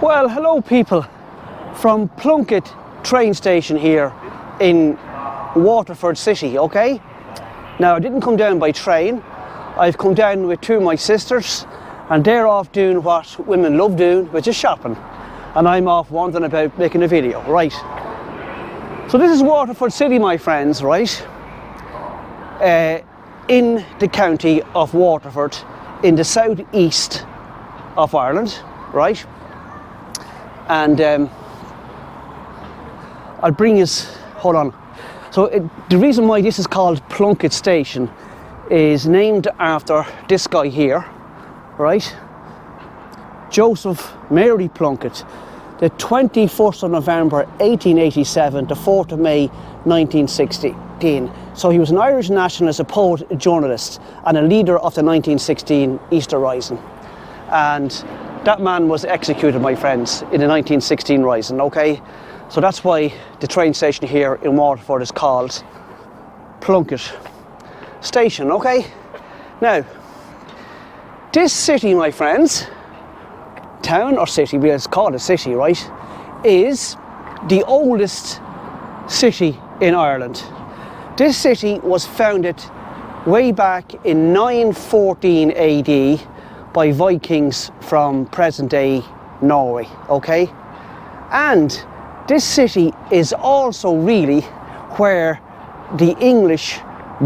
Well, hello people from Plunket train station here in Waterford City, okay? Now, I didn't come down by train. I've come down with two of my sisters and they're off doing what women love doing, which is shopping. And I'm off wandering about making a video, right? So this is Waterford City, my friends, right? In the county of Waterford, in the southeast of Ireland, right? And I'll bring you, hold on. So the reason why this is called Plunket Station is named after this guy here, right? Joseph Mary Plunkett, the 21st of November 1887 to 4th of May 1916. So he was an Irish nationalist, a poet, a journalist, and a leader of the 1916 Easter Rising. And that man was executed, my friends, in the 1916 Rising, okay? So that's why the train station here in Waterford is called Plunket Station, okay? Now, this city, my friends, town or city, it's called a city, right, is the oldest city in Ireland. This city was founded way back in 914 AD by Vikings from present-day Norway, okay? And this city is also really where the English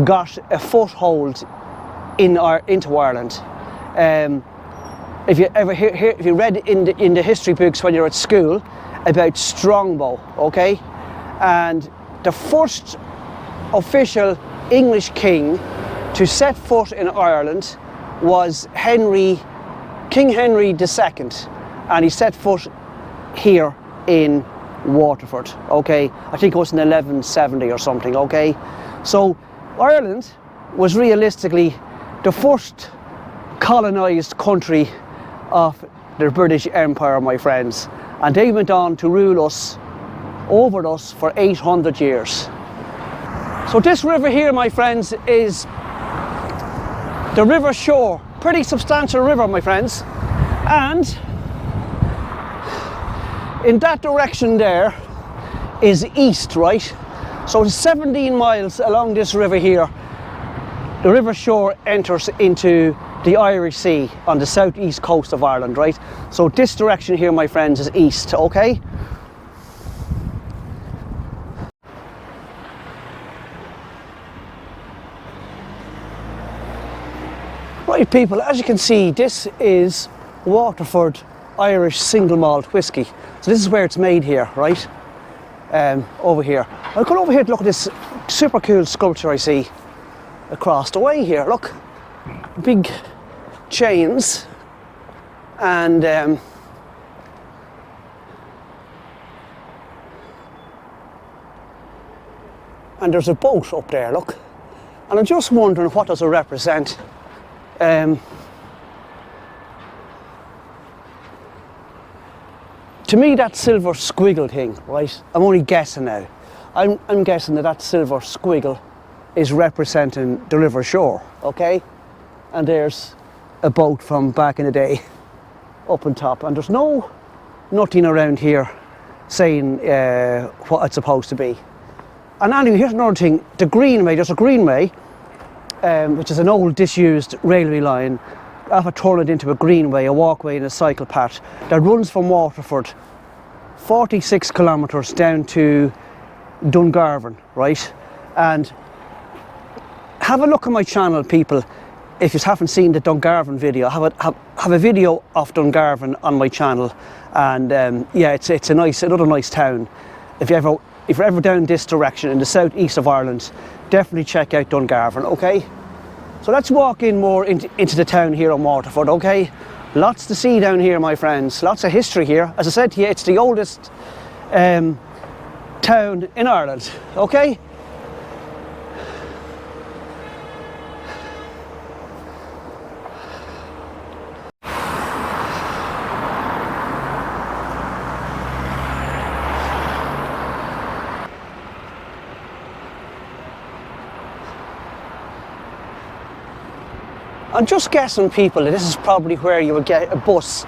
got a foothold into Ireland. If you ever if you read in the history books when you're at school about Strongbow, okay? And the first official English king to set foot in Ireland was King Henry II, and he set foot here in Waterford, okay? I think it was in 1170 or something, okay? So Ireland was realistically the first colonised country of the British Empire, my friends, and they went on to rule us, over us, for 800 years. So this river here, my friends, is the River Shore. Pretty substantial river, my friends. And in that direction there is east, right? So 17 miles along this river here, the River Shore enters into the Irish Sea on the southeast coast of Ireland, right? So this direction here, my friends, is east, okay? Right, people, as you can see, this is Waterford Irish single malt whiskey. So this is where it's made here, right? Over here. I'll come over here to look at this super cool sculpture I see across the way here. Look, big chains, and there's a boat up there, look. And I'm just wondering, what does it represent? To me, that silver squiggle thing, right? I'm only guessing now. I'm guessing that silver squiggle is representing the River Shore, okay? And there's a boat from back in the day up on top, and there's nothing around here saying what it's supposed to be. And anyway, here's another thing. The Greenway, there's a Greenway, which is an old disused railway line. I've turned it into a greenway, a walkway and a cycle path that runs from Waterford 46 kilometres down to Dungarvan, right? And have a look at my channel, people. If you haven't seen the Dungarvan video, have a video of Dungarvan on my channel. And yeah, it's another nice town. If you're ever down this direction in the southeast of Ireland, definitely check out Dungarvan, okay? So let's walk in more into the town here in Waterford, okay? Lots to see down here, my friends. Lots of history here. As I said to you, it's the oldest town in Ireland, okay? I'm just guessing, people, that this is probably where you would get a bus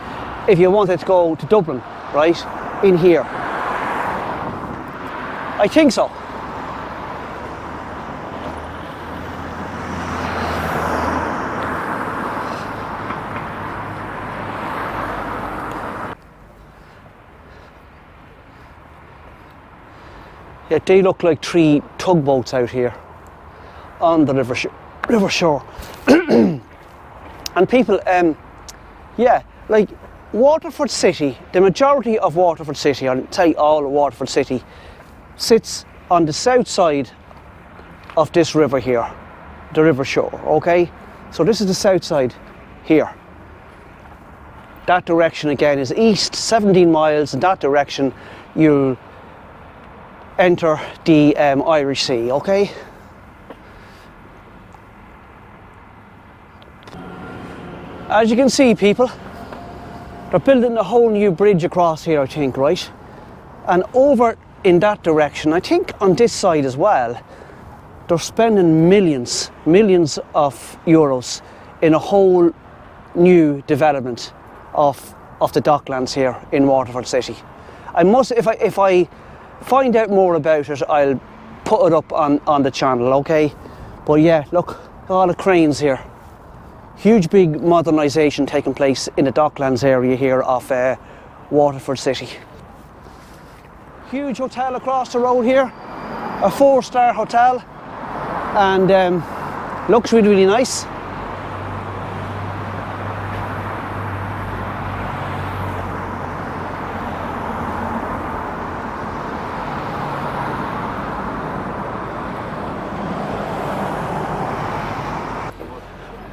if you wanted to go to Dublin. right, in here. I think so. Yeah, they look like 3 tugboats out here on the river shore. And people, yeah, like Waterford City, the majority of Waterford City, I'll say all of Waterford City, sits on the south side of this river here, the river shore, okay? So this is the south side here. That direction again is east, 17 miles in that direction. You'll enter the Irish Sea, okay? As you can see, people, they're building a whole new bridge across here, I think, right? And over in that direction, I think on this side as well, they're spending millions of euros in a whole new development of the docklands here in Waterford City. I must, if I find out more about it, I'll put it up on the channel, okay? But yeah, look, all the cranes here. Huge big modernisation taking place in the docklands area here of Waterford City. Huge hotel across the road here, a 4-star hotel, and looks really, really nice.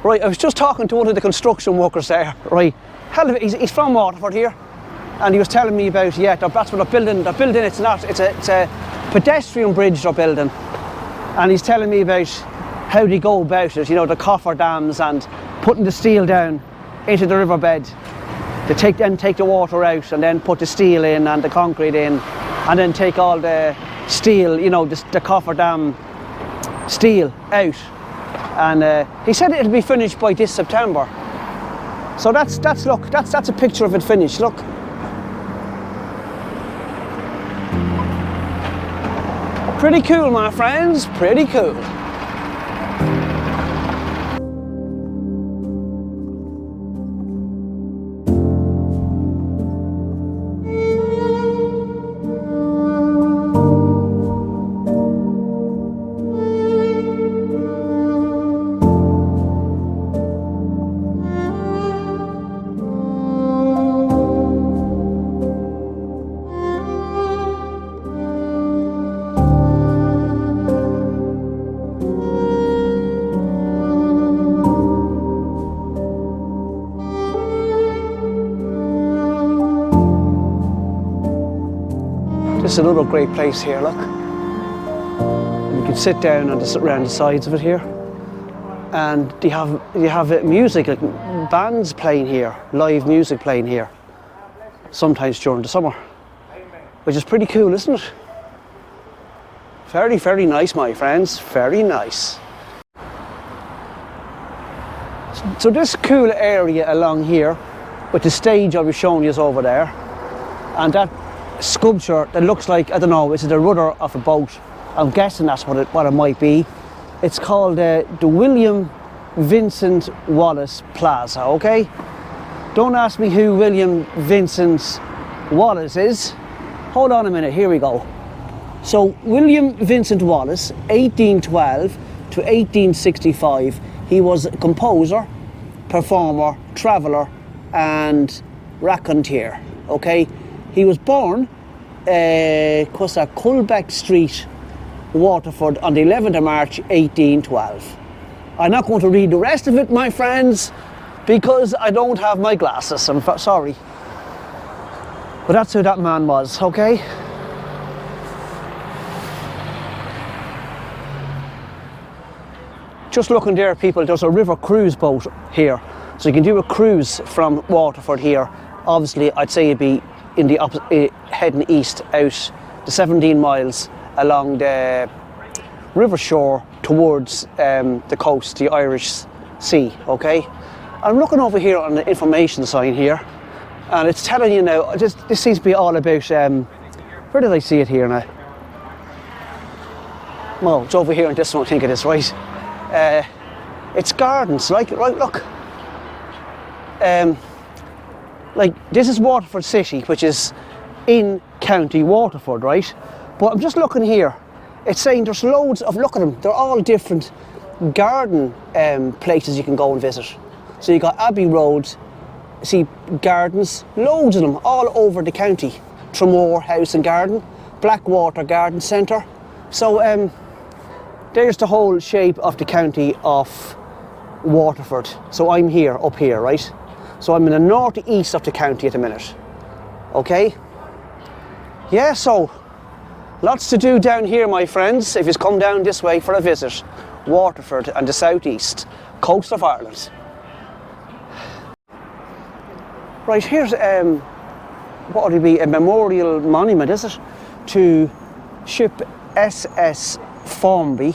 Right, I was just talking to one of the construction workers there, right? He's from Waterford here, and he was telling me about, yeah, that's what they're building. They're building, it's a pedestrian bridge they're building. And he's telling me about how they go about it, you know, the coffer dams and putting the steel down into the riverbed. They take the water out and then put the steel in and the concrete in, and then take all the steel, you know, the coffer dam steel out. And he said it'll be finished by this September. So that's a picture of it finished. Look. Pretty cool, my friends. Pretty cool. This is another great place here, look. And you can sit down around the sides of it here. And you have music, like bands playing here, live music playing here, sometimes during the summer, which is pretty cool, isn't it? Very, very nice, my friends, very nice. So this cool area along here, with the stage I was showing you is over there, and that sculpture that looks like, I don't know, is it a rudder of a boat? I'm guessing that's what it might be. It's called the William Vincent Wallace Plaza, okay? Don't ask me who William Vincent Wallace is. Hold on a minute, here we go. So William Vincent Wallace, 1812 to 1865, he was a composer, performer, traveller and raconteur, okay? He was born Culbeck Street, Waterford, on the 11th of March 1812. I'm not going to read the rest of it, my friends, because I don't have my glasses. I'm sorry. But that's who that man was, okay? Just looking there, people, there's a river cruise boat here. So you can do a cruise from Waterford here. Obviously, I'd say it'd be in the opposite, heading east out the 17 miles along the river shore towards the coast, the Irish Sea, okay? I'm looking over here on the information sign here, And it's telling you now, this seems to be all about, where did I see it here now? Oh, it's over here in this one, I think it is, right? It's gardens, like, right, look. Like, this is Waterford City, which is in County Waterford, right? But I'm just looking here. It's saying there's loads of, look at them, they're all different garden places you can go and visit. So you got Abbey Road, see gardens, loads of them all over the county. Tramore House and Garden, Blackwater Garden Centre. So there's the whole shape of the county of Waterford. So I'm here, up here, right? So I'm in the northeast of the county at the minute. Okay? Yeah, so lots to do down here, my friends, if you come down this way for a visit. Waterford and the southeast coast of Ireland. Right, here's what would it be, a memorial monument, is it? To ship SS Formby,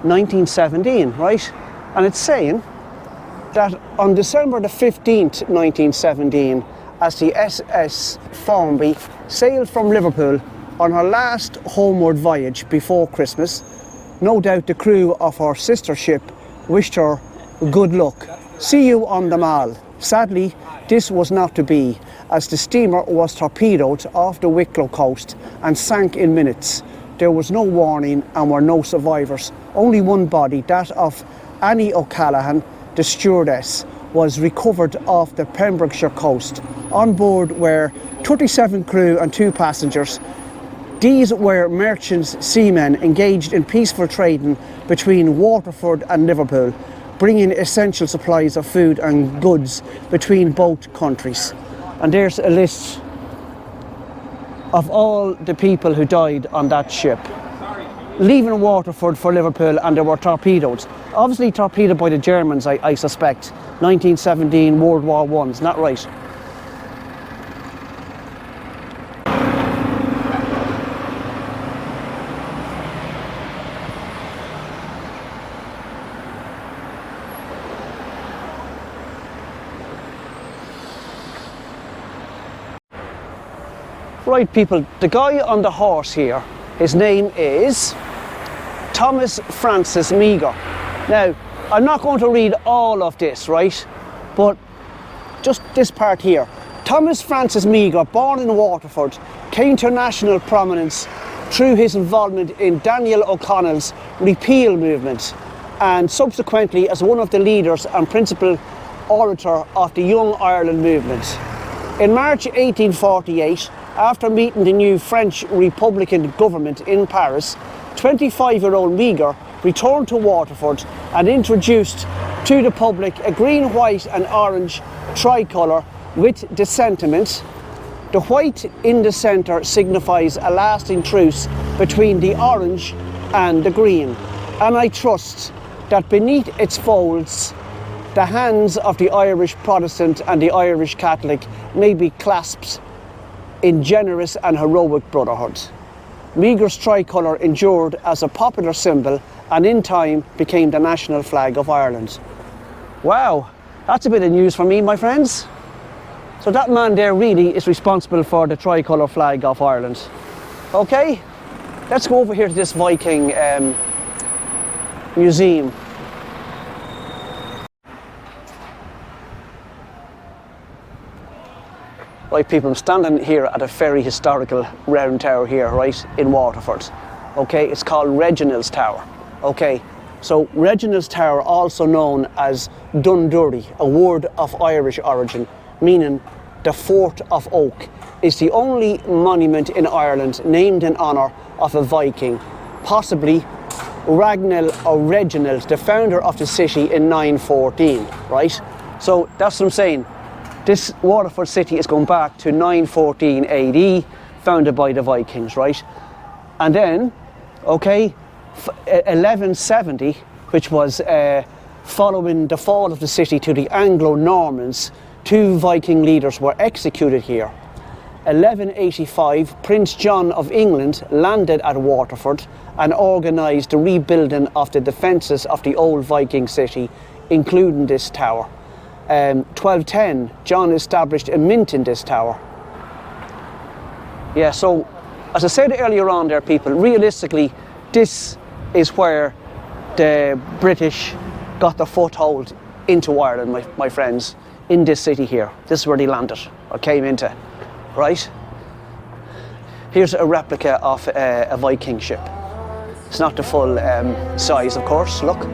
1917, right? And it's saying that on December the 15th, 1917, as the SS Formby sailed from Liverpool on her last homeward voyage before Christmas, no doubt the crew of her sister ship wished her good luck. See you on the Mall. Sadly, this was not to be, as the steamer was torpedoed off the Wicklow coast and sank in minutes. There was no warning and were no survivors. Only one body, that of Annie O'Callaghan, the stewardess, was recovered off the Pembrokeshire coast. On board were 37 crew and 2 passengers. These were merchant seamen engaged in peaceful trading between Waterford and Liverpool, bringing essential supplies of food and goods between both countries. And there's a list of all the people who died on that ship, leaving Waterford for Liverpool, and they were torpedoed. Obviously torpedoed by the Germans, I suspect. 1917, World War I, isn't that right? Right, people, the guy on the horse here, his name is Thomas Francis Meagher. Now, I'm not going to read all of this, right? But just this part here. Thomas Francis Meagher, born in Waterford, came to national prominence through his involvement in Daniel O'Connell's repeal movement, and subsequently as one of the leaders and principal orator of the Young Ireland movement. In March 1848, after meeting the new French Republican government in Paris, 25-year-old Meagher returned to Waterford and introduced to the public a green, white and orange tricolour with the sentiment, "The white in the centre signifies a lasting truce between the orange and the green, and I trust that beneath its folds the hands of the Irish Protestant and the Irish Catholic may be clasped in generous and heroic brotherhood." Meagher's tricolour endured as a popular symbol and in time became the national flag of Ireland. Wow, that's a bit of news for me, my friends. So that man there really is responsible for the tricolour flag of Ireland. Okay, let's go over here to this Viking museum. Right, people, I'm standing here at a very historical round tower here, right, in Waterford. Okay, it's called Reginald's Tower. Okay, so Reginald's Tower, also known as Dundurry, a word of Irish origin, meaning the Fort of Oak, is the only monument in Ireland named in honour of a Viking, possibly Ragnall or Reginald, the founder of the city in 914, right? So that's what I'm saying. This Waterford city is going back to 914 AD, founded by the Vikings, right? And then, okay, 1170, which was following the fall of the city to the Anglo-Normans, 2 Viking leaders were executed here. 1185, Prince John of England landed at Waterford and organised the rebuilding of the defences of the old Viking city, including this tower. 1210, John established a mint in this tower. Yeah, so as I said earlier on there, people, realistically, this is where the British got their foothold into Ireland, my friends, in this city here. This is where they landed, or came into, right? Here's a replica of a Viking ship. It's not the full size, of course, look.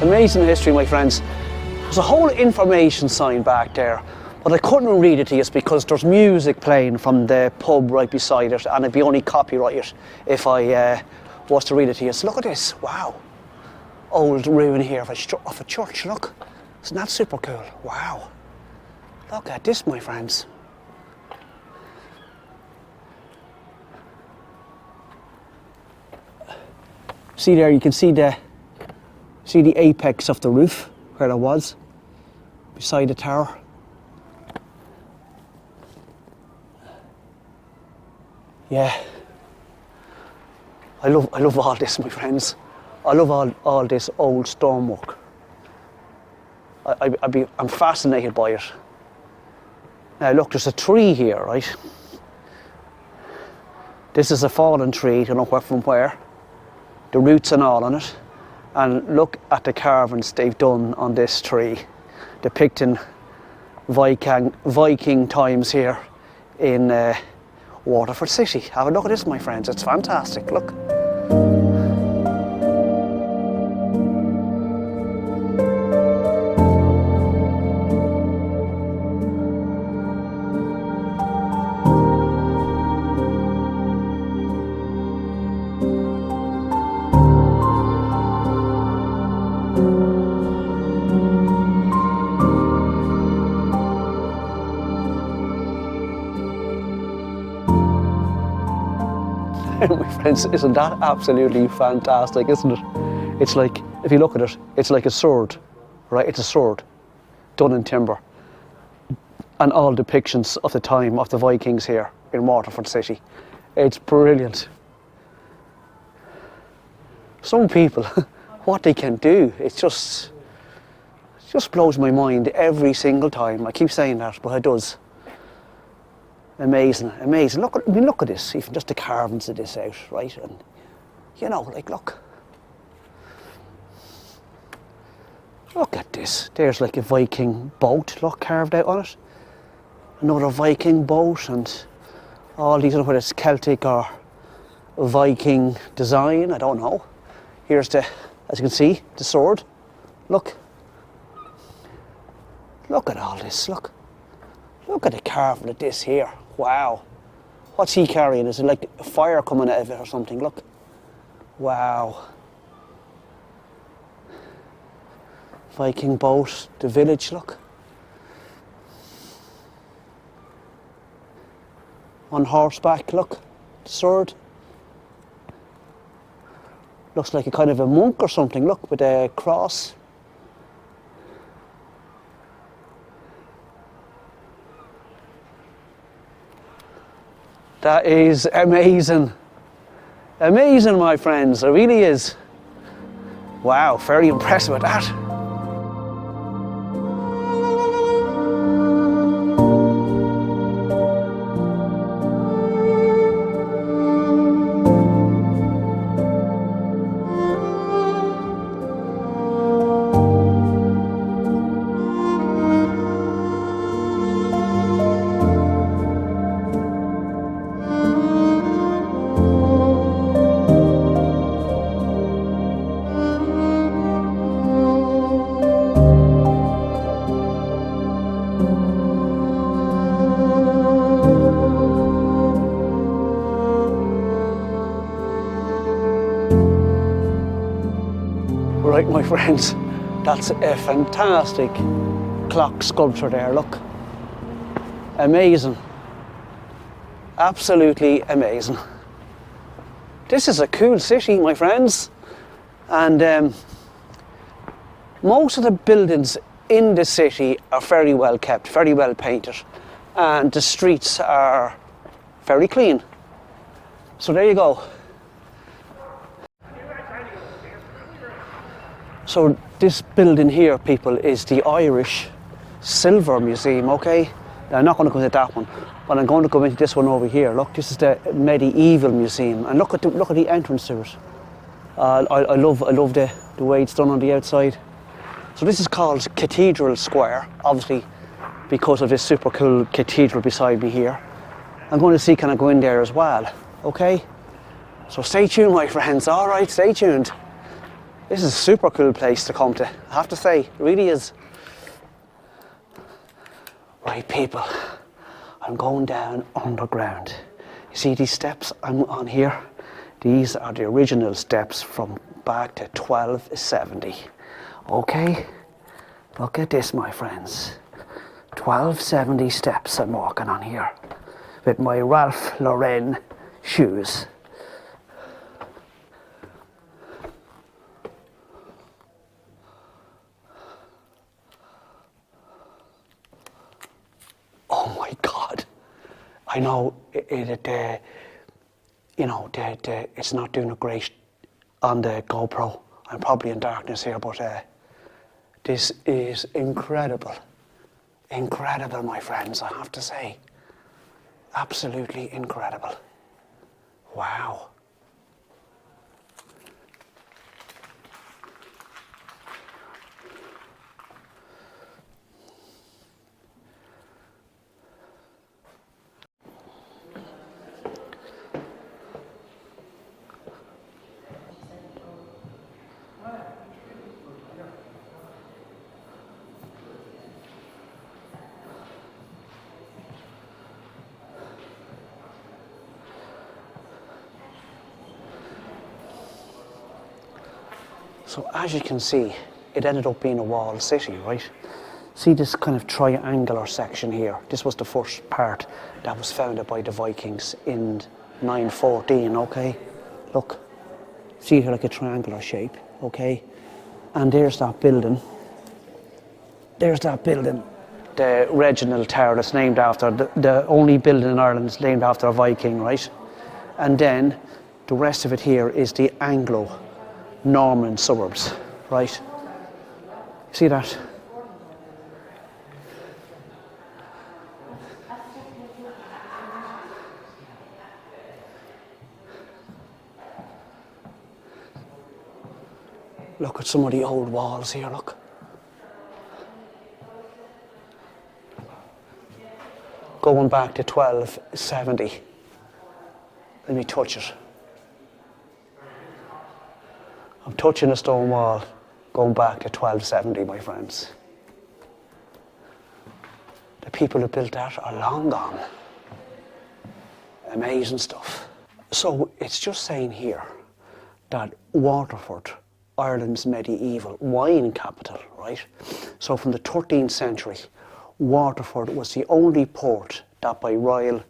Amazing history, my friends. There's a whole information sign back there, but I couldn't read it to you because there's music playing from the pub right beside it, and it'd be only copyrighted if I was to read it to you. So look at this, wow. Old ruin here of a church, look. Isn't that super cool? Wow. Look at this, my friends. See there, you can see the apex of the roof where it was beside the tower. Yeah, I love all this, my friends. I love all this old stonework. I'm fascinated by it. Now look, there's a tree here, right? This is a fallen tree, I don't know from where. The roots and all on it. And look at the carvings they've done on this tree, depicting Viking times here in Waterford City. Have a look at this, my friends, it's fantastic, look. My friends, isn't that absolutely fantastic, isn't it? It's like, if you look at it, it's like a sword, right? It's a sword done in timber. And all depictions of the time of the Vikings here in Waterford City. It's brilliant. Some people, what they can do, it just blows my mind every single time. I keep saying that, but it does. Amazing, amazing. Look at this, even just the carvings of this out, right? And you know, like look at this. There's like a Viking boat, look, carved out on it. Another Viking boat, and all these, I don't know whether it's Celtic or Viking design, I don't know. Here's the, as you can see, the sword. Look at all this, look at the carving of this here. Wow. What's he carrying? Is it like a fire coming out of it or something? Look. Wow. Viking boat, the village, look. On horseback, look. The sword. Looks like a kind of a monk or something, look, with a cross. That is amazing. Amazing, my friends, it really is. Wow, very impressed with that. Right, my friends, that's a fantastic clock sculpture there, look. Amazing. Absolutely amazing. This is a cool city, my friends, and most of the buildings in the city are very well kept, very well painted, and the streets are very clean. So there you go. So this building here, people, is the Irish Silver Museum, okay? Now, I'm not going to go into that one, but I'm going to go into this one over here. Look, this is the Medieval Museum, and look at the entrance to it. I love the way it's done on the outside. So this is called Cathedral Square, obviously because of this super cool cathedral beside me here. I'm going to see, can I go in there as well, okay? So stay tuned, my friends. All right, stay tuned. This is a super cool place to come to, I have to say, it really is. Right, people, I'm going down underground. You see these steps I'm on here? These are the original steps from back to 1270. Okay, look at this, my friends. 1270 steps I'm walking on here with my Ralph Lauren shoes. Oh my God! I know it's not doing a great on the GoPro. I'm probably in darkness here, but this is incredible. Incredible, my friends, I have to say. Absolutely incredible. Wow. So as you can see, it ended up being a walled city, right? See this kind of triangular section here? This was the first part that was founded by the Vikings in 914, okay? Look, see here like a triangular shape, okay? And there's that building. There's that building. The Reginald Tower that's named after, the only building in Ireland is named after a Viking, right? And then the rest of it here is the Anglo-Norman suburbs, right? See that? Look at some of the old walls here, look. Going back to 1270. Let me touch it. I'm touching a stone wall going back to 1270, my friends. The people who built that are long gone. Amazing stuff. So it's just saying here that Waterford, Ireland's medieval wine capital, right? So from the 13th century, Waterford was the only port that by royal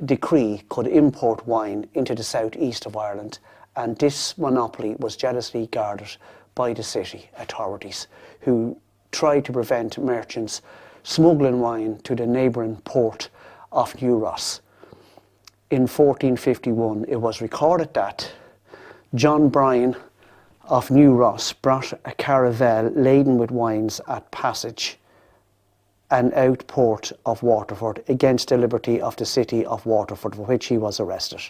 decree could import wine into the southeast of Ireland, and this monopoly was jealously guarded by the city authorities, who tried to prevent merchants smuggling wine to the neighbouring port of New Ross. In 1451, it was recorded that John Bryan of New Ross brought a caravel laden with wines at Passage, an outport of Waterford, against the liberty of the city of Waterford, for which he was arrested.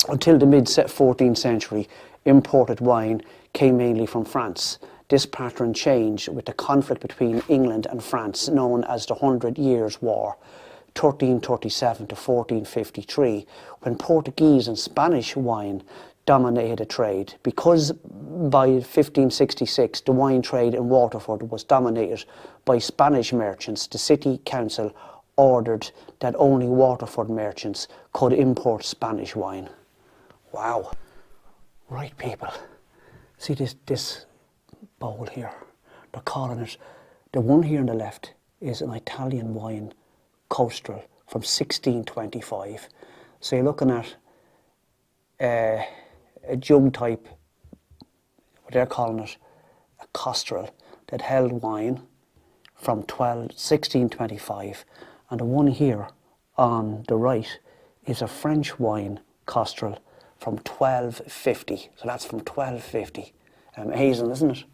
Until the mid-14th century, imported wine came mainly from France. This pattern changed with the conflict between England and France, known as the 100 Years' War, 1337 to 1453, when Portuguese and Spanish wine dominated the trade. Because by 1566 the wine trade in Waterford was dominated by Spanish merchants, the city council ordered that only Waterford merchants could import Spanish wine. Wow. Right, people. See this bowl here? They're calling it, the one here on the left is an Italian wine coastal from 1625. So you're looking at a jug type, what they're calling it, a costrel, that held wine from 1625. And the one here on the right is a French wine costrel from 1250. So that's from 1250. Amazing, isn't it?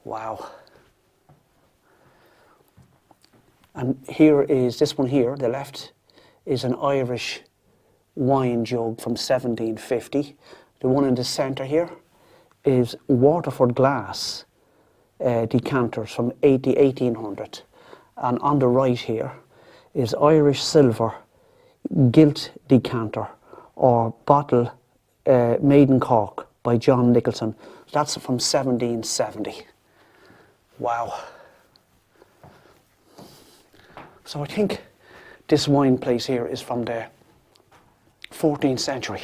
Wow. And here is, this one here, the left, is an Irish wine jug from 1750. The one in the centre here is Waterford glass decanters from 1800. And on the right here is Irish silver gilt decanter or bottle made in Cork by John Nicholson. That's from 1770. Wow. So I think this wine place here is from the 14th century.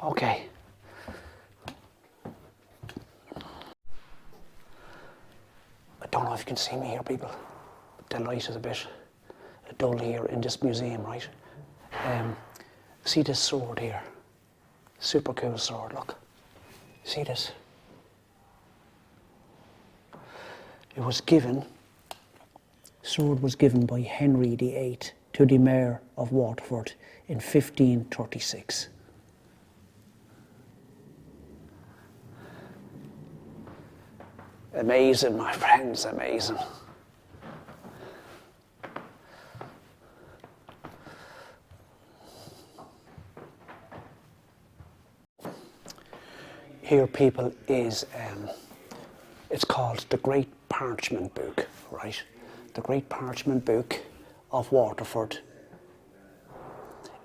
Okay. I don't know if you can see me here, people. The light is a bit dull here in this museum, right? See this sword here? Super cool sword, look. See this? It was given, sword was given by Henry VIII to the Mayor of Waterford in 1536. Amazing, my friends, amazing. Here, people, is, it's called the Great Parchment Book, right? The Great Parchment Book of Waterford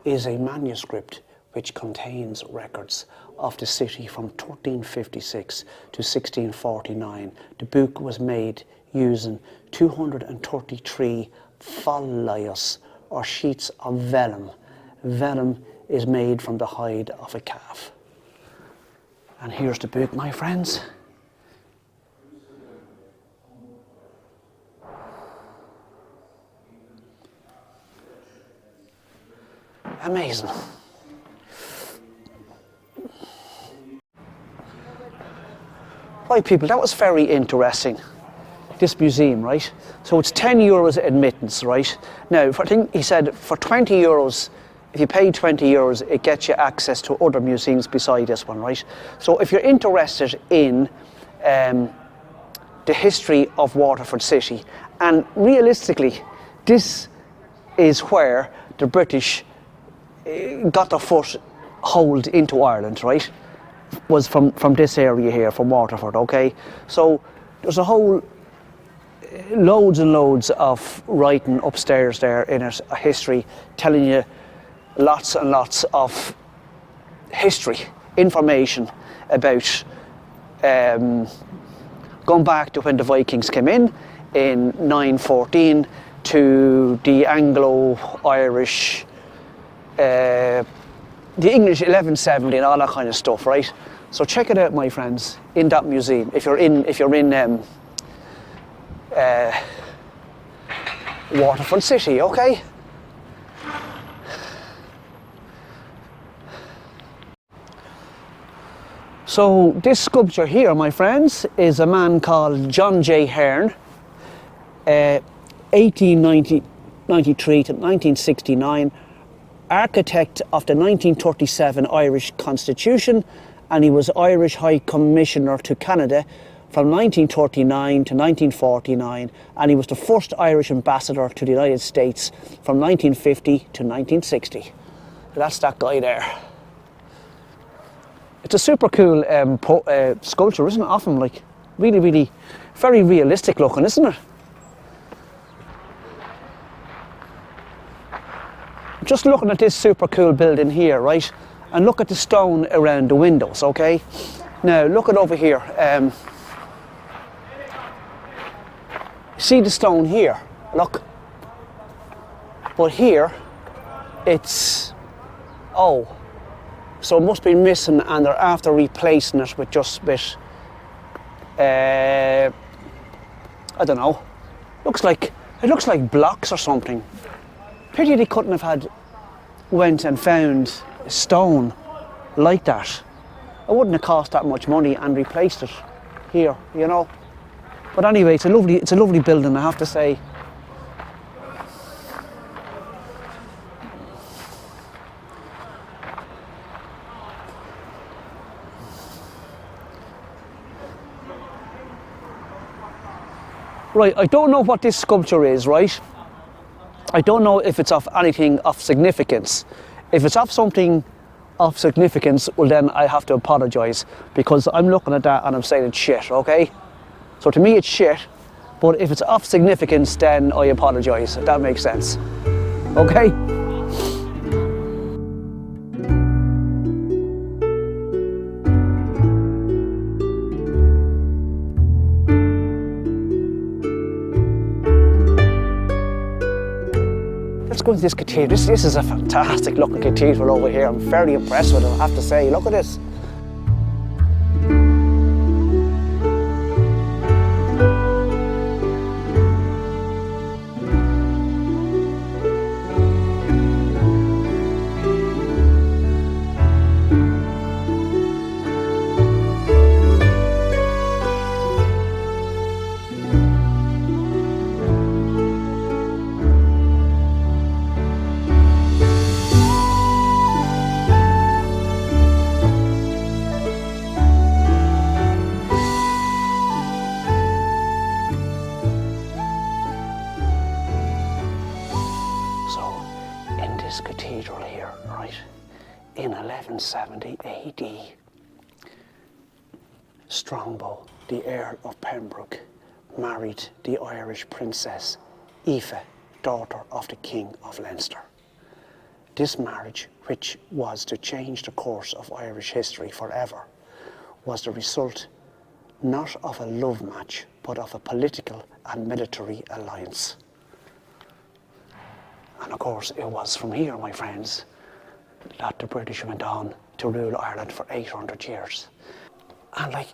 is a manuscript which contains records of the city from 1356 to 1649. The book was made using 233 folios, or sheets of vellum. Vellum is made from the hide of a calf. And here's the book, my friends. Amazing. Right, people, that was very interesting, this museum, right? So it's €10 admittance, right? Now, I think he said for €20, if you pay €20, it gets you access to other museums beside this one, right? So if you're interested in the history of Waterford City, and realistically, this is where the British got their foothold into Ireland, right? Was from this area here, from Waterford, okay? So there's a whole loads and loads of writing upstairs there in it, a history, telling you lots and lots of history, information about going back to when the Vikings came in 914 to the Anglo-Irish, the English 1170 and all that kind of stuff, right? So check it out, my friends, in that museum. If you're in Waterford City, okay? So this sculpture here, my friends, is a man called John J. Hearn, 1893 to 1969, architect of the 1937 Irish Constitution, and he was Irish High Commissioner to Canada from 1939 to 1949, and he was the first Irish ambassador to the United States from 1950 to 1960. So that's that guy there. It's a super cool sculpture, isn't it? Often, like, really, really, very realistic looking, isn't it? Just looking at this super cool building here, right? And look at the stone around the windows, okay? Now, look at over here. See the stone here? Look. But here, it's, oh, so it must be missing, and they're after replacing it with just a bit, I don't know. Looks like It looks like blocks or something. Pity they couldn't have went and found a stone like that. It wouldn't have cost that much money and replaced it here, you know. But anyway, it's a lovely building, I have to say. Right, I don't know what this sculpture is, right? I don't know if it's of anything of significance. If it's of something of significance, well then I have to apologise, because I'm looking at that and I'm saying it's shit, okay? So to me it's shit, but if it's of significance, then I apologise, if that makes sense. Okay? Let's go into this cathedral. This is a fantastic looking cathedral over here. I'm very impressed with it, I have to say. Look at this. This cathedral here, right, in 1170 AD, Strongbow, the Earl of Pembroke, married the Irish princess Aoife, daughter of the King of Leinster. This marriage, which was to change the course of Irish history forever, was the result not of a love match, but of a political and military alliance. And of course, it was from here, my friends, that the British went on to rule Ireland for 800 years. And like,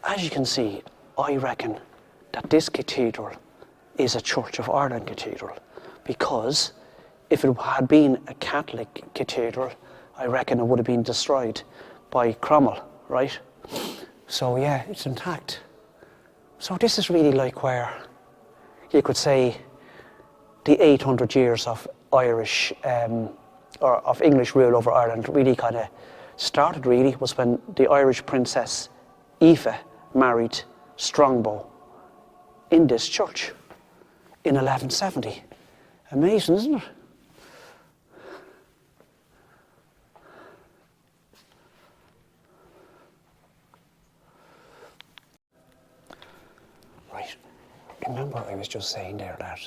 as you can see, I reckon that this cathedral is a Church of Ireland cathedral, because if it had been a Catholic cathedral, I reckon it would have been destroyed by Cromwell, right? So yeah, it's intact. So this is really like where you could say the 800 years of Irish or of English rule over Ireland really kind of started. Really was when the Irish princess Aoife married Strongbow in this church in 1170. Amazing, isn't it? Right. Remember, I was just saying there that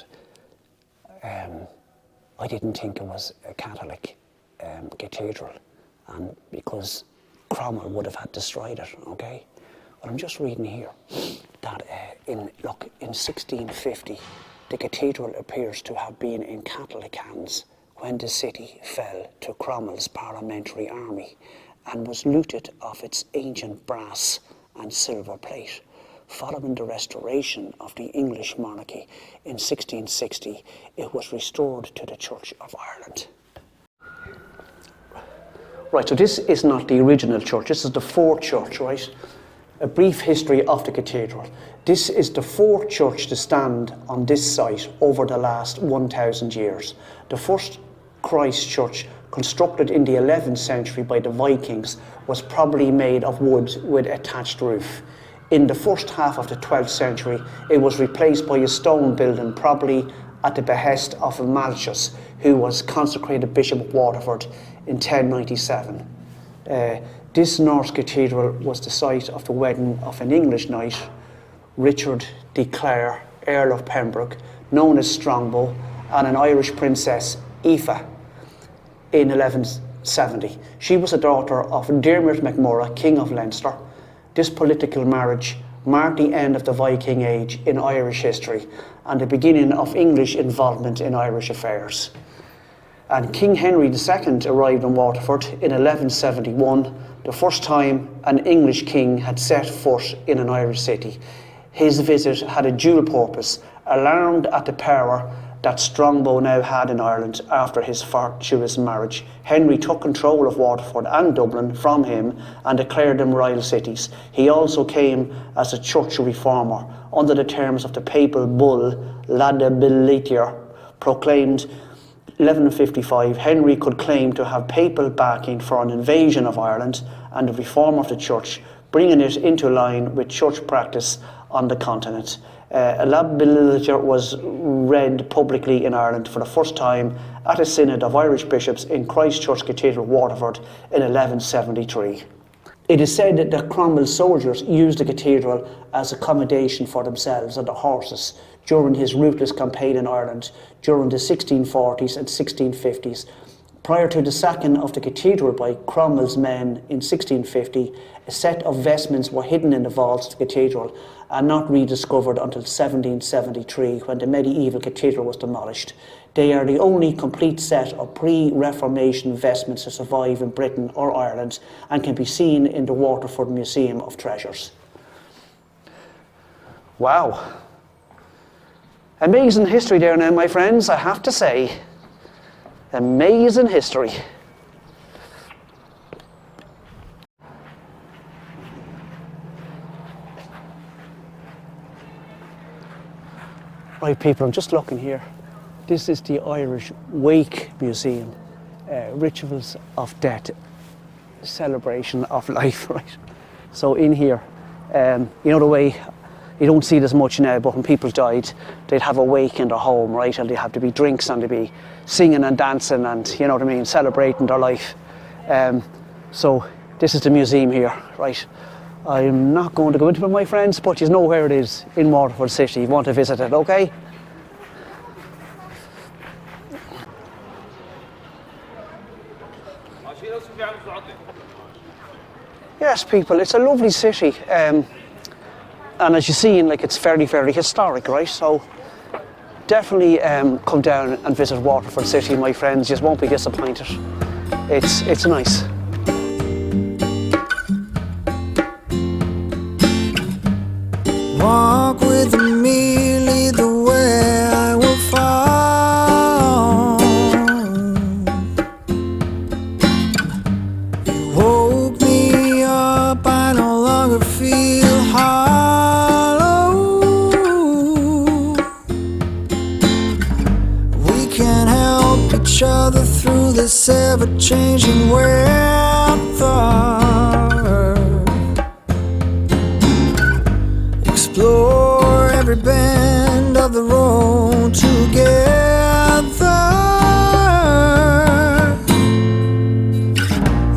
I didn't think it was a Catholic cathedral, and because Cromwell would have had destroyed it, okay? But I'm just reading here that in 1650, the cathedral appears to have been in Catholic hands when the city fell to Cromwell's parliamentary army and was looted of its ancient brass and silver plate. Following the restoration of the English monarchy in 1660, it was restored to the Church of Ireland. Right, so this is not the original church, this is the fourth church, right? A brief history of the cathedral. This is the fourth church to stand on this site over the last 1,000 years. The first Christ church, constructed in the 11th century by the Vikings, was probably made of wood with a thatched roof. In the first half of the 12th century, it was replaced by a stone building, probably at the behest of Malchus, who was consecrated Bishop of Waterford in 1097. This Norse cathedral was the site of the wedding of an English knight, Richard de Clare, Earl of Pembroke, known as Strongbow, and an Irish princess, Aoife, in 1170. She was a daughter of Diarmaid MacMurrough, King of Leinster. This political marriage marked the end of the Viking Age in Irish history and the beginning of English involvement in Irish affairs. And King Henry II arrived in Waterford in 1171, the first time an English king had set foot in an Irish city. his visit had a dual purpose. Alarmed at the power that Strongbow now had in Ireland after his fortuitous marriage, Henry took control of Waterford and Dublin from him and declared them royal cities. He also came as a church reformer under the terms of the papal bull Laudabiliter, proclaimed 1155. Henry could claim to have papal backing for an invasion of Ireland and the reform of the church, bringing it into line with church practice on the continent. A Laudabiliter was read publicly in Ireland for the first time at a synod of Irish bishops in Christ Church Cathedral, Waterford in 1173. It is said that Cromwell's soldiers used the cathedral as accommodation for themselves and their horses during his ruthless campaign in Ireland during the 1640s and 1650s. Prior to the sacking of the cathedral by Cromwell's men in 1650, a set of vestments were hidden in the vaults of the cathedral and not rediscovered until 1773, when the medieval cathedral was demolished. They are the only complete set of pre-Reformation vestments to survive in Britain or Ireland and can be seen in the Waterford Museum of Treasures. Wow. Amazing history there now, my friends, I have to say. Amazing history. Right, people, I'm just looking here. This is the Irish Wake Museum. Rituals of death, celebration of life, right? So in here, you know the way, you don't see this much now, but when people died, they'd have a wake in their home, right? And there'd have to be drinks and they'd be singing and dancing and, you know what I mean, celebrating their life. So this is the museum here, right? I'm not going to go into it, my friends, but you know where it is in Waterford City. You want to visit it, okay? Yes, people, it's a lovely city. And as you've seen, like, it's very, very historic, right? So definitely come down and visit Waterford City, my friends. You just won't be disappointed. It's nice. Walk with me, lead the way, I will follow. You woke me up, I no longer feel hollow. We can help each other through this ever-changing weather. Explore every bend of the road together.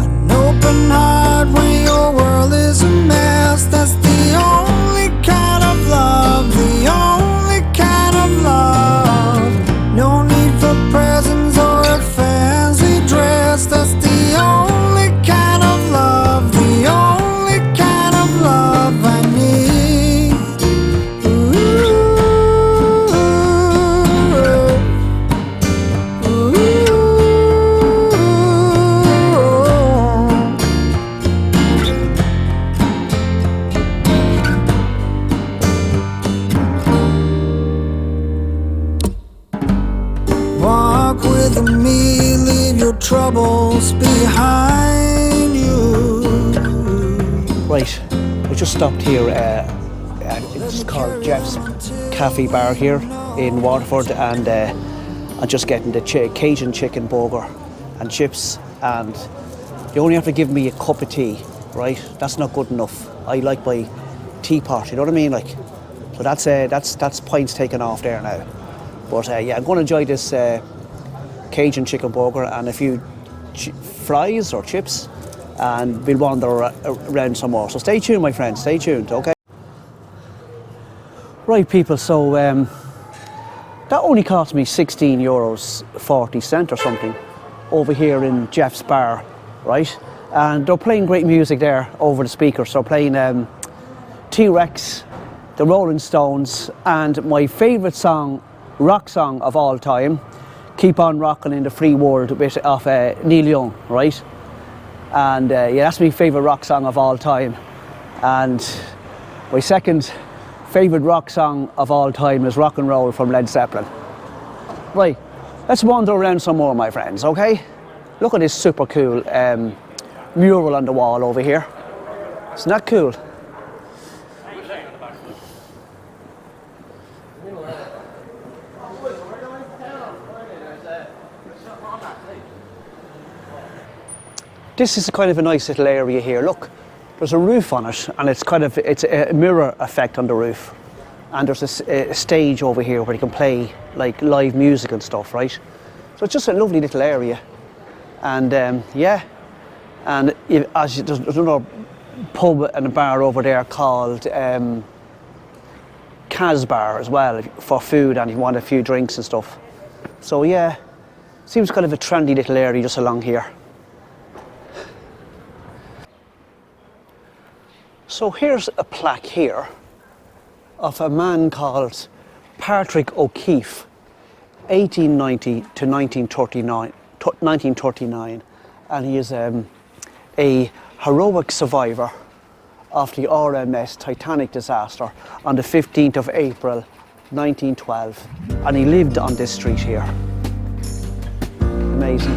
An open heart when your world is a mess. That's the only kind of love, the only kind of love. No need for presents or a fancy dress. That's the only kind of love, the only kind of love I need. Walk with me, leave your troubles behind you. Right, we just stopped here. It's called Jeff's Cafe Bar here in Waterford, and I'm just getting the Cajun chicken burger and chips, and you only have to give me a cup of tea, right? That's not good enough. I like my teapot, you know what I mean? Like, so that's points taken off there now. But yeah, I'm going to enjoy this Cajun chicken burger and a few fries or chips, and we'll wander around some more. So stay tuned, my friends, stay tuned, okay? Right, people, so that only cost me €16.40 or something over here in Jeff's Bar, right? And they're playing great music there over the speakers. So playing T-Rex, the Rolling Stones, and my favourite song, rock song of all time, Keep On Rockin' in the Free World, a bit of Neil Young, right? And yeah, that's my favourite rock song of all time. And my second favourite rock song of all time is Rock and Roll from Led Zeppelin. Right, let's wander around some more, my friends, okay? Look at this super cool mural on the wall over here. Isn't that cool? This is kind of a nice little area here. Look, there's a roof on it, and it's a mirror effect on the roof. And there's a stage over here where you can play like live music and stuff, right? So it's just a lovely little area. And yeah, and there's another pub and a bar over there called Kaz Bar as well for food, and if you want a few drinks and stuff. So yeah, seems kind of a trendy little area just along here. So here's a plaque here of a man called Patrick O'Keefe, 1890 to 1939, and he is a heroic survivor of the RMS Titanic disaster on the 15th of April 1912, and he lived on this street here. Amazing.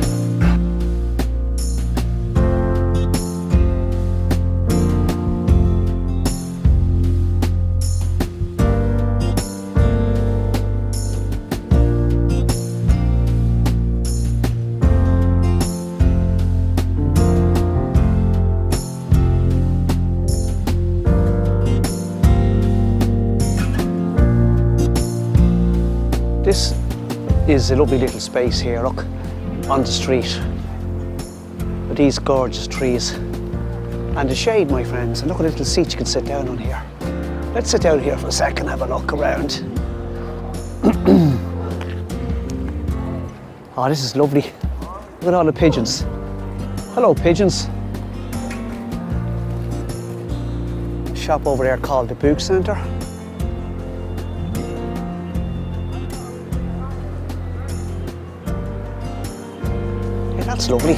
This is a lovely little space here, look, on the street with these gorgeous trees and the shade, my friends, and look at a little seat you can sit down on here. Let's sit down here for a second, have a look around. Oh, this is lovely. Look at all the pigeons. Hello, pigeons. Shop over there called the Book Centre. That's lovely.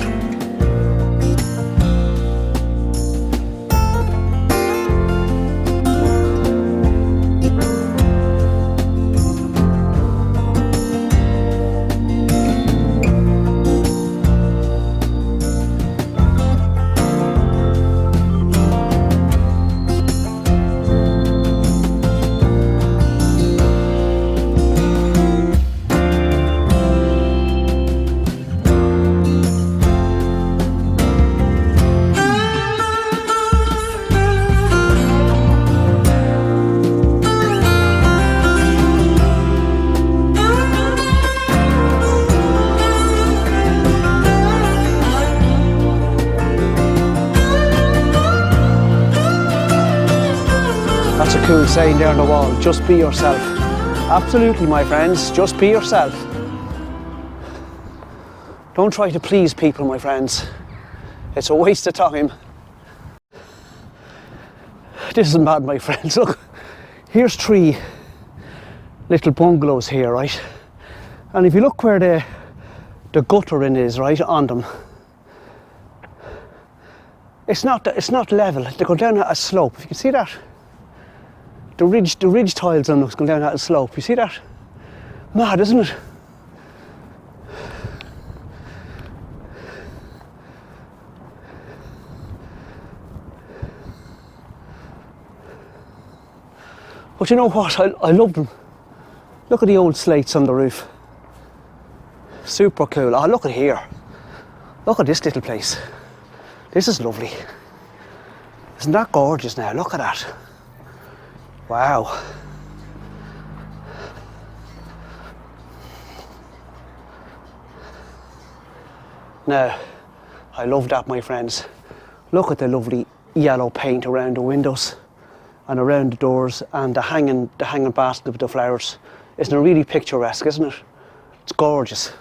That's a cool saying there on the wall, just be yourself. Absolutely, my friends, just be yourself. Don't try to please people, my friends. It's a waste of time. This isn't bad, my friends. Look, here's 3 little bungalows here, right? And if you look where the guttering is, right, on them, it's not level. They go down at a slope. You can see that? The ridge tiles on them go down at a slope. You see that? Mad, isn't it? But you know what? I love them. Look at the old slates on the roof. Super cool. Oh, look at here. Look at this little place. This is lovely. Isn't that gorgeous now? Look at that. Wow. Now, I love that, my friends. Look at the lovely yellow paint around the windows and around the doors, and the hanging basket with the flowers. Isn't it really picturesque, isn't it? It's gorgeous.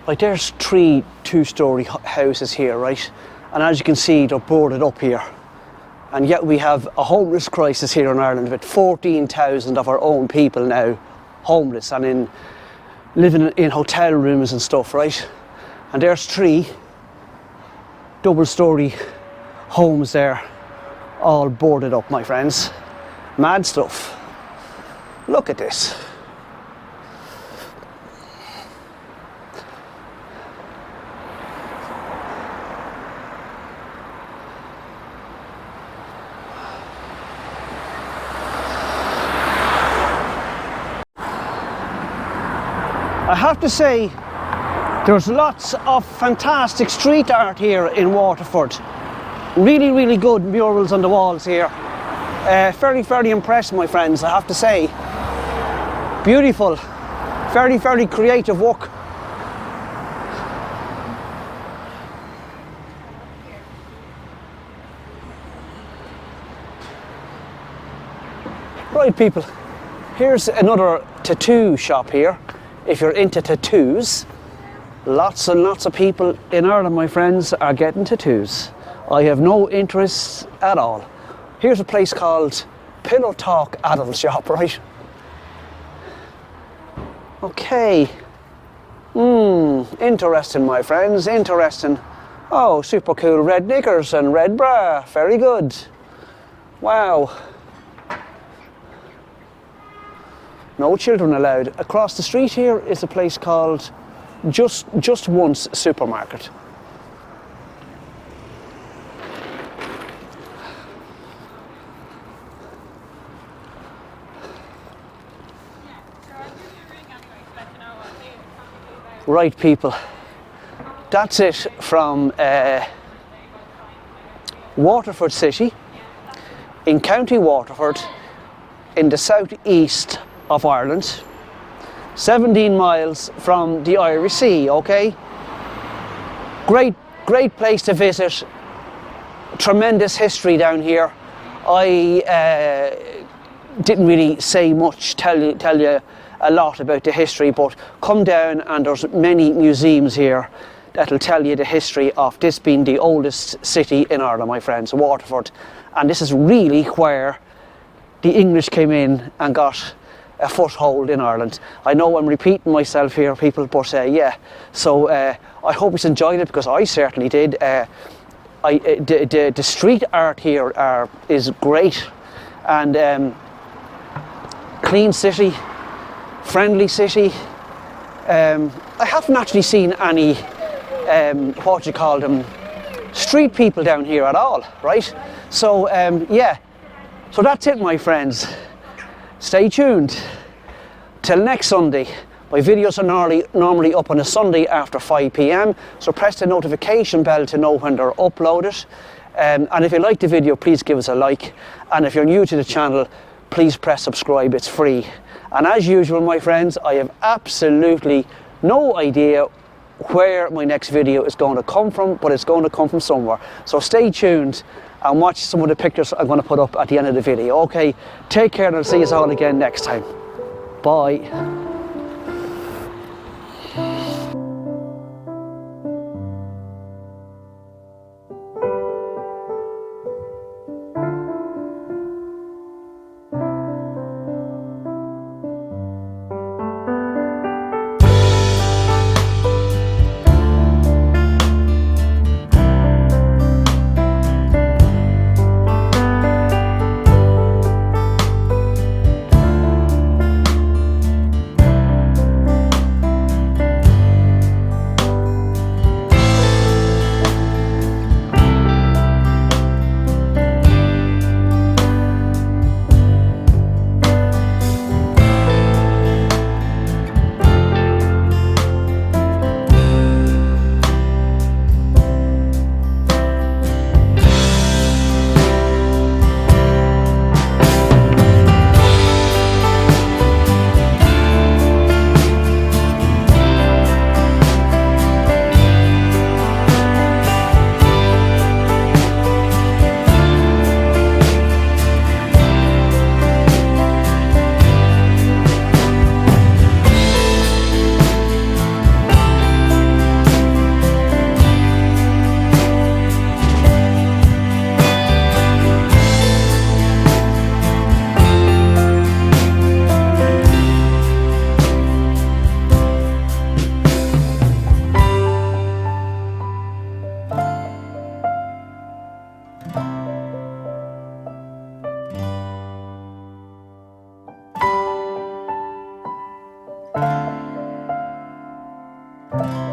Right, there's 3 two-storey houses here, right? And as you can see, they're boarded up here. and yet we have a homeless crisis here in Ireland with 14,000 of our own people now homeless and living in hotel rooms and stuff, right? And there's 3 double-storey homes there, all boarded up, my friends. Mad stuff. Look at this. I have to say, there's lots of fantastic street art here in Waterford. Really, really good murals on the walls here. Very, very impressed, my friends, I have to say. Beautiful. Very, very creative work. Right, people, here's another tattoo shop here. If you're into tattoos, lots and lots of people in Ireland, my friends, are getting tattoos. I have no interest at all. Here's a place called Pillow Talk Adult Shop, right? Okay. Interesting, my friends, interesting. Oh, super cool red knickers and red bra. Very good. Wow. No children allowed. Across the street here is a place called Just Once Supermarket. Right, people, that's it from Waterford City in County Waterford in the southeast of Ireland, 17 miles from the Irish Sea, okay? Great place to visit, tremendous history down here. I didn't really say much, tell you a lot about the history, but come down and there's many museums here that'll tell you the history of this being the oldest city in Ireland, my friends, Waterford. And this is really where the English came in and got a foothold in Ireland. I know I'm repeating myself here, people, but yeah. So I hope you enjoyed it, because I certainly did. The street art here is great, and clean city, friendly city. I haven't actually seen any, what do you call them, street people down here at all, right? So yeah, so that's it, my friends. Stay tuned till next Sunday. My videos are normally up on a Sunday after 5 p.m, so press the notification bell to know when they're uploaded. And if you like the video, please give us a like. And if you're new to the channel, please press subscribe, it's free. And as usual, my friends, I have absolutely no idea where my next video is going to come from, but it's going to come from somewhere. So stay tuned and watch some of the pictures I'm going to put up at the end of the video. Okay, take care, and I'll see you all again next time. Bye. Bye.